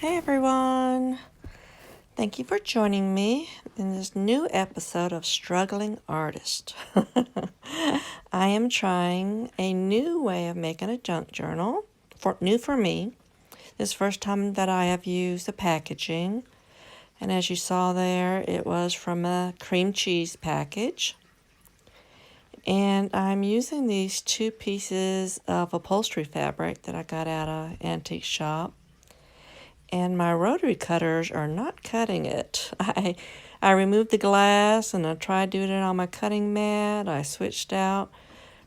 Hey everyone! Thank you for joining me in this new episode of Struggling Artist. I am trying a new way of making a junk journal, new for me. This is the first time that I have used the packaging, and as you saw there, it was from a cream cheese package. And I'm using these two pieces of upholstery fabric that I got at an antique shop. And my rotary cutters are not cutting it. I removed the glass and I tried doing it on my cutting mat. I switched out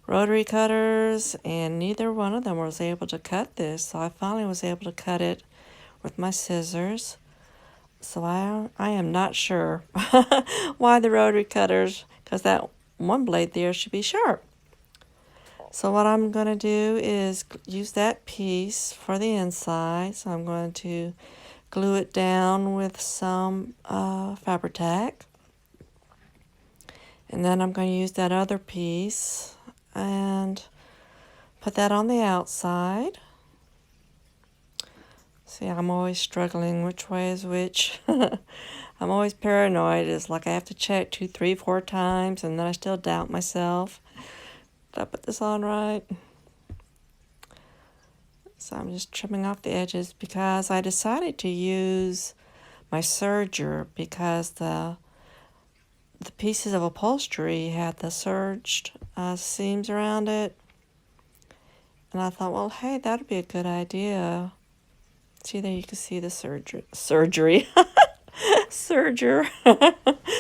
rotary cutters and neither one of them was able to cut this. So I finally was able to cut it with my scissors. So I am not sure why the rotary cutters, because that one blade there should be sharp. So what I'm going to do is use that piece for the inside. So I'm going to glue it down with some Fabri-Tac. And then I'm going to use that other piece and put that on the outside. See, I'm always struggling which way is which. I'm always paranoid. It's like I have to check 2, 3, 4 times and then I still doubt myself. Did I put this on right? So I'm just trimming off the edges because I decided to use my serger because the pieces of upholstery had the serged seams around it. And I thought, well, hey, that'd be a good idea. See, there you can see the serger,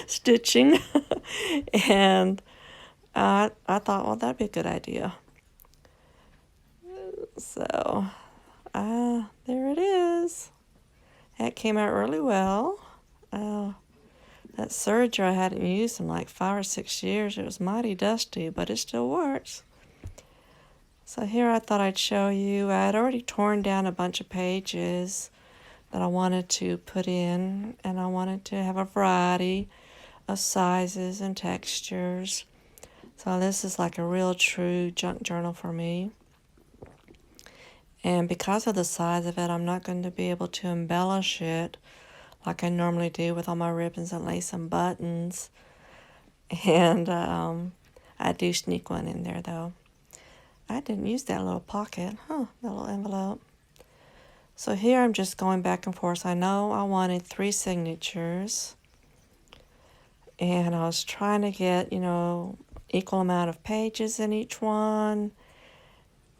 stitching. And I thought, well, that'd be a good idea. So, there it is. That came out really well. That serger I hadn't used in like 5 or 6 years. It was mighty dusty, but it still works. So here I thought I'd show you. I had already torn down a bunch of pages that I wanted to put in, and I wanted to have a variety of sizes and textures. So this is like a real true junk journal for me. And because of the size of it, I'm not going to be able to embellish it like I normally do with all my ribbons and lace and buttons. And I do sneak one in there, though. I didn't use that little pocket, that little envelope. So here I'm just going back and forth. I know I wanted 3 signatures. And I was trying to get, equal amount of pages in each one,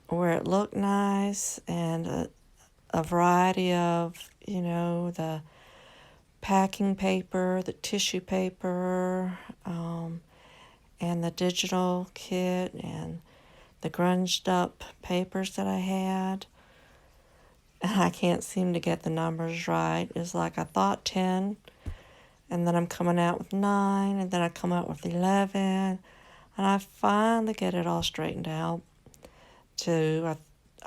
where it looked nice, and a variety of, the packing paper, the tissue paper, and the digital kit, and the grunged up papers that I had. And I can't seem to get the numbers right. It's like I thought 10, and then I'm coming out with 9, and then I come out with 11, and I finally get it all straightened out to,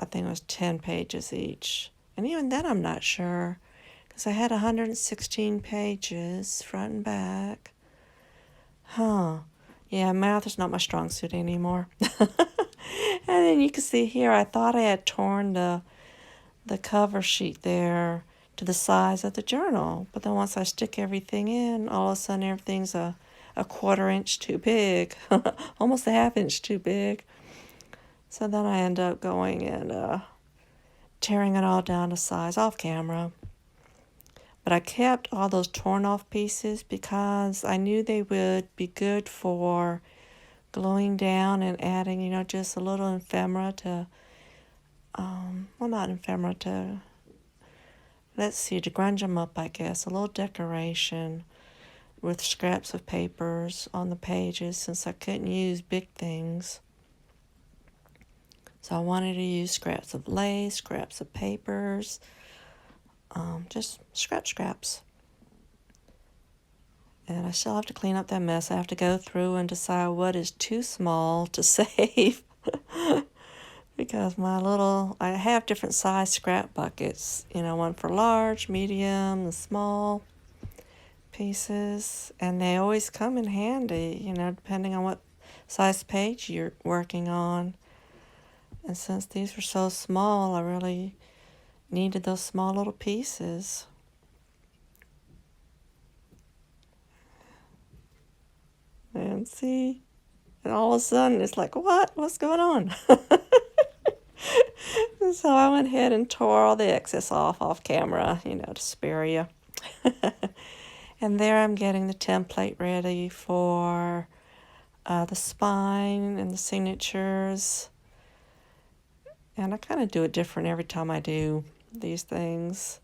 I think it was 10 pages each. And even then I'm not sure, because I had 116 pages, front and back. Yeah, math is not my strong suit anymore. And then you can see here, I thought I had torn the cover sheet there to the size of the journal. But then once I stick everything in, all of a sudden everything's a 1/4 inch too big. Almost a 1/2 inch too big. So then I end up going and tearing it all down to size off camera. But I kept all those torn off pieces because I knew they would be good for gluing down and adding, just a little ephemera to, not ephemera, to, to grunge them up, I guess. A little decoration with scraps of papers on the pages since I couldn't use big things. So I wanted to use scraps of lace, scraps of papers, just scraps. And I still have to clean up that mess. I have to go through and decide what is too small to save. Because I have different size scrap buckets. One for large, medium, and small pieces. And they always come in handy, depending on what size page you're working on. And since these were so small, I really needed those small little pieces. And see, and all of a sudden it's like, what? What's going on? So I went ahead and tore all the excess off camera, to spare you. And there I'm getting the template ready for the spine and the signatures. And I kind of do it different every time I do these things.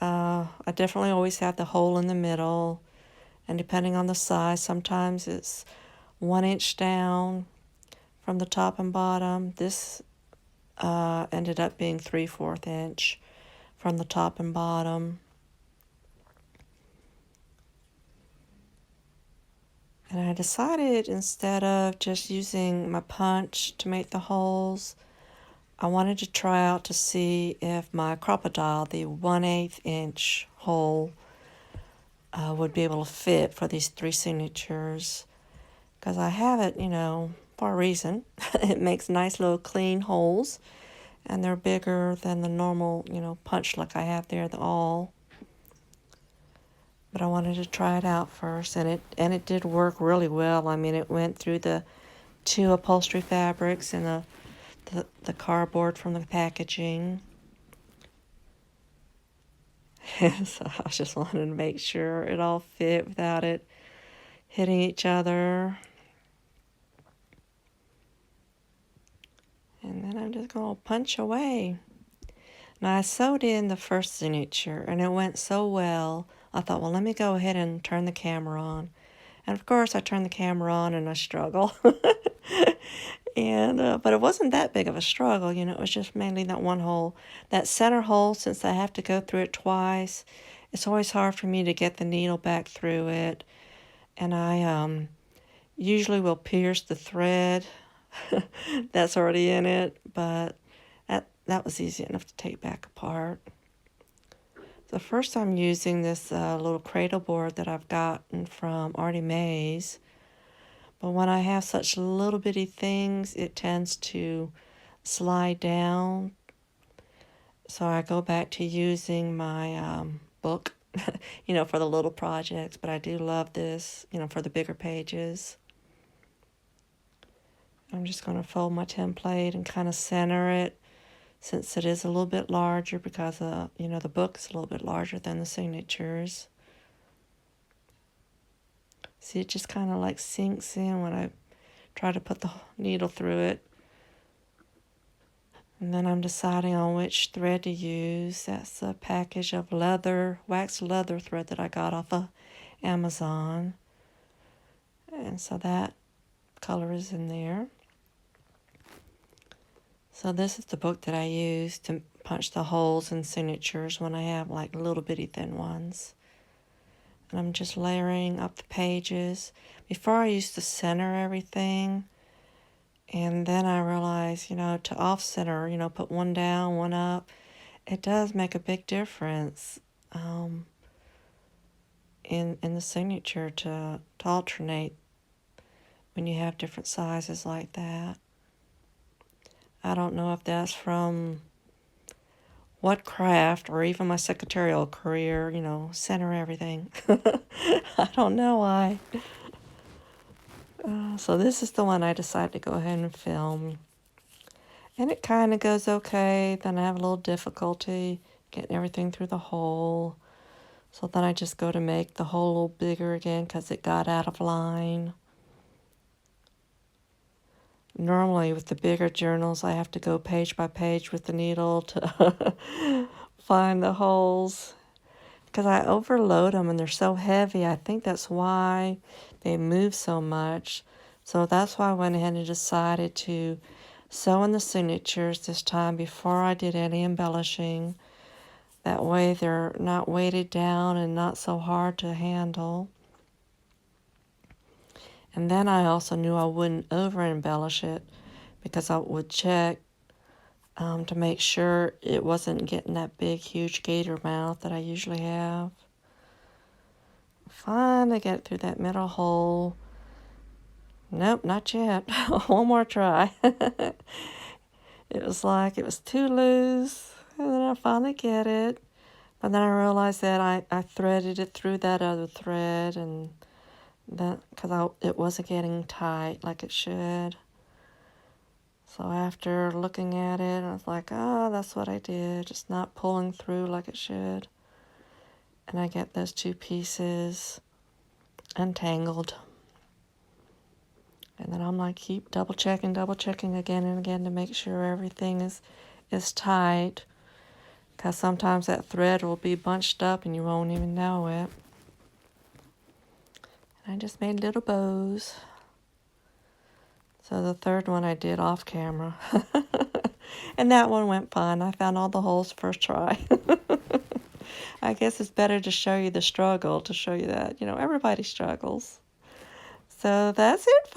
I definitely always have the hole in the middle. And depending on the size, sometimes it's 1 inch down from the top and bottom. This ended up being 3/4 inch from the top and bottom. And I decided, instead of just using my punch to make the holes, I wanted to try out to see if my crocodile, the 1/8 inch hole, would be able to fit for these 3 signatures. Because I have it, for a reason. It makes nice little clean holes, and they're bigger than the normal, punch like I have there, the awl. But I wanted to try it out first, and it did work really well. I mean, it went through the 2 upholstery fabrics and the cardboard from the packaging. So I just wanted to make sure it all fit without it hitting each other. And then I'm just going to punch away. Now I sewed in the first signature, and it went so well, I thought, well, let me go ahead and turn the camera on. And of course I turned the camera on and I struggle. And but it wasn't that big of a struggle, it was just mainly that one hole. That center hole, since I have to go through it twice, it's always hard for me to get the needle back through it. And I usually will pierce the thread that's already in it, but that was easy enough to take back apart. So first I'm using this little cradle board that I've gotten from Artie Mays. But when I have such little bitty things, it tends to slide down. So I go back to using my book, for the little projects. But I do love this, for the bigger pages. I'm just going to fold my template and kind of center it, since it is a little bit larger, because the book is a little bit larger than the signatures. See, it just kind of like sinks in when I try to put the needle through it. And then I'm deciding on which thread to use. That's a package of waxed leather thread that I got off of Amazon. And so that color is in there. So this is the book that I use to punch the holes and signatures when I have like little bitty thin ones. And I'm just layering up the pages. Before I used to center everything, and then I realized, to off-center, put one down, one up, it does make a big difference in the signature to alternate when you have different sizes like that. I don't know if that's from what craft or even my secretarial career, center everything. I don't know why. So this is the one I decided to go ahead and film. And it kind of goes okay. Then I have a little difficulty getting everything through the hole. So then I just go to make the hole a little bigger again because it got out of line. Normally with the bigger journals, I have to go page by page with the needle to find the holes, because I overload them and they're so heavy. I think that's why they move so much. So that's why I went ahead and decided to sew in the signatures this time before I did any embellishing. That way they're not weighted down and not so hard to handle. And then I also knew I wouldn't over-embellish it, because I would check to make sure it wasn't getting that big, huge gator mouth that I usually have. Finally get through that middle hole. Nope, not yet. One more try. It was like it was too loose. And then I finally get it. But then I realized that I threaded it through that other thread, and that because it wasn't getting tight like it should. So after looking at it, I was like, oh, that's what I did, just not pulling through like it should. And I get those two pieces untangled. And then I'm like, keep double checking again and again to make sure everything is tight. Because sometimes that thread will be bunched up and you won't even know it. And I just made little bows. So the third one I did off camera. And that one went fine. I found all the holes first try. I guess it's better to show you the struggle, to show you that, everybody struggles. So that's it.